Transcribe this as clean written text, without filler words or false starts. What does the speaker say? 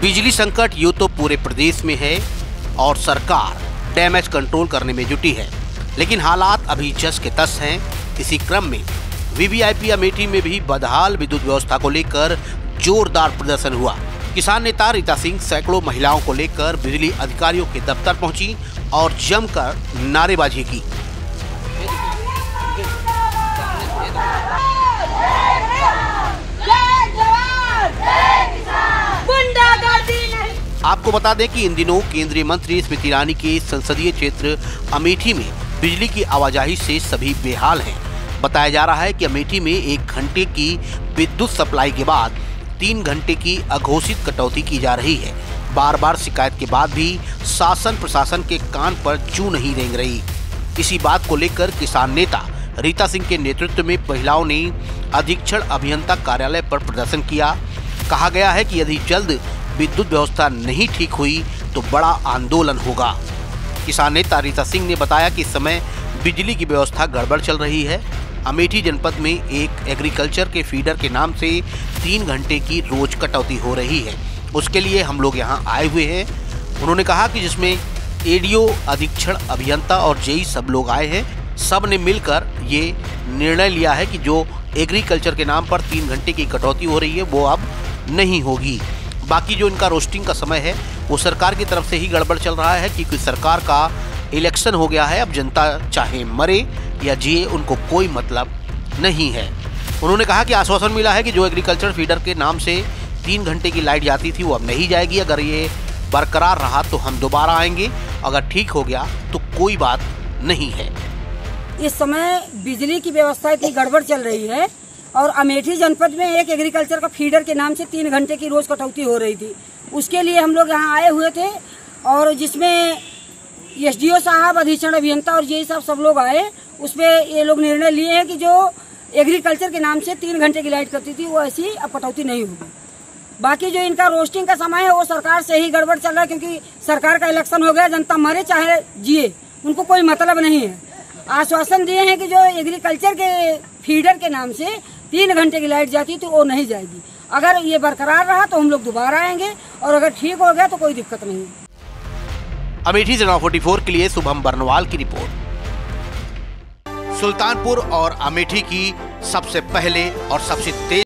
बिजली संकट यूं तो पूरे प्रदेश में है और सरकार डैमेज कंट्रोल करने में जुटी है, लेकिन हालात अभी जस के तस हैं। इसी क्रम में वीवीआईपी अमेठी में भी बदहाल विद्युत व्यवस्था को लेकर जोरदार प्रदर्शन हुआ। किसान नेता रीता सिंह सैकड़ों महिलाओं को लेकर बिजली अधिकारियों के दफ्तर पहुंची और जमकर नारेबाजी की। आपको बता दें कि इन दिनों केंद्रीय मंत्री स्मृति ईरानी के संसदीय क्षेत्र अमेठी में बिजली की आवाजाही से सभी बेहाल हैं। बताया जा रहा है कि अमेठी में 1 घंटे की विद्युत सप्लाई के बाद 3 घंटे की अघोषित कटौती की जा रही है। बार बार शिकायत के बाद भी शासन प्रशासन के कान पर जूं नहीं रेंग रही। इसी बात को लेकर किसान नेता रीता सिंह के नेतृत्व में महिलाओं ने अधीक्षण अभियंता कार्यालय पर प्रदर्शन किया। कहा गया है कि यदि जल्द विद्युत व्यवस्था नहीं ठीक हुई तो बड़ा आंदोलन होगा। किसान नेता रीता सिंह ने बताया कि इस समय बिजली की व्यवस्था गड़बड़ चल रही है। अमेठी जनपद में एक एग्रीकल्चर के फीडर के नाम से 3 घंटे की रोज कटौती हो रही है। उसके लिए हम लोग यहाँ आए हुए हैं। उन्होंने कहा कि जिसमें एडीओ, अधीक्षण अभियंता और जेई सब लोग आए हैं। सब ने मिलकर ये निर्णय लिया है कि जो एग्रीकल्चर के नाम पर 3 घंटे की कटौती हो रही है वो अब नहीं होगी। बाकी जो इनका रोस्टिंग का समय है वो सरकार की तरफ से ही गड़बड़ चल रहा है, क्योंकि सरकार का इलेक्शन हो गया है। अब जनता चाहे मरे या जिए उनको कोई मतलब नहीं है। उन्होंने कहा कि आश्वासन मिला है कि जो एग्रीकल्चर फीडर के नाम से 3 घंटे की लाइट जाती थी वो अब नहीं जाएगी। अगर ये बरकरार रहा तो हम दोबारा आएंगे, अगर ठीक हो गया तो कोई बात नहीं है। इस समय बिजली की व्यवस्था इतनी गड़बड़ चल रही है और अमेठी जनपद में एक एग्रीकल्चर का फीडर के नाम से 3 घंटे की रोज कटौती हो रही थी। उसके लिए हम लोग यहाँ आए हुए थे और जिसमें एसडीओ साहब, अधीक्षण अभियंता और जेई साहब सब लोग आए। उसमें ये लोग निर्णय लिए हैं कि जो एग्रीकल्चर के नाम से 3 घंटे की लाइट करती थी वो ऐसी अब कटौती नहीं होगी। बाकी जो इनका रोस्टिंग का समय है वो सरकार से ही गड़बड़ चल रहा है, क्योंकि सरकार का इलेक्शन हो गया। जनता मरे चाहे जिए उनको कोई मतलब नहीं है। आश्वासन दिए हैं कि जो एग्रीकल्चर के फीडर के नाम से 3 घंटे की लाइट जाती तो वो नहीं जाएगी। अगर ये बरकरार रहा तो हम लोग दोबारा आएंगे और अगर ठीक हो गया तो कोई दिक्कत नहीं। अमेठी से 44 के लिए शुभम बर्नवाल की रिपोर्ट। सुल्तानपुर और अमेठी की सबसे पहले और सबसे तेज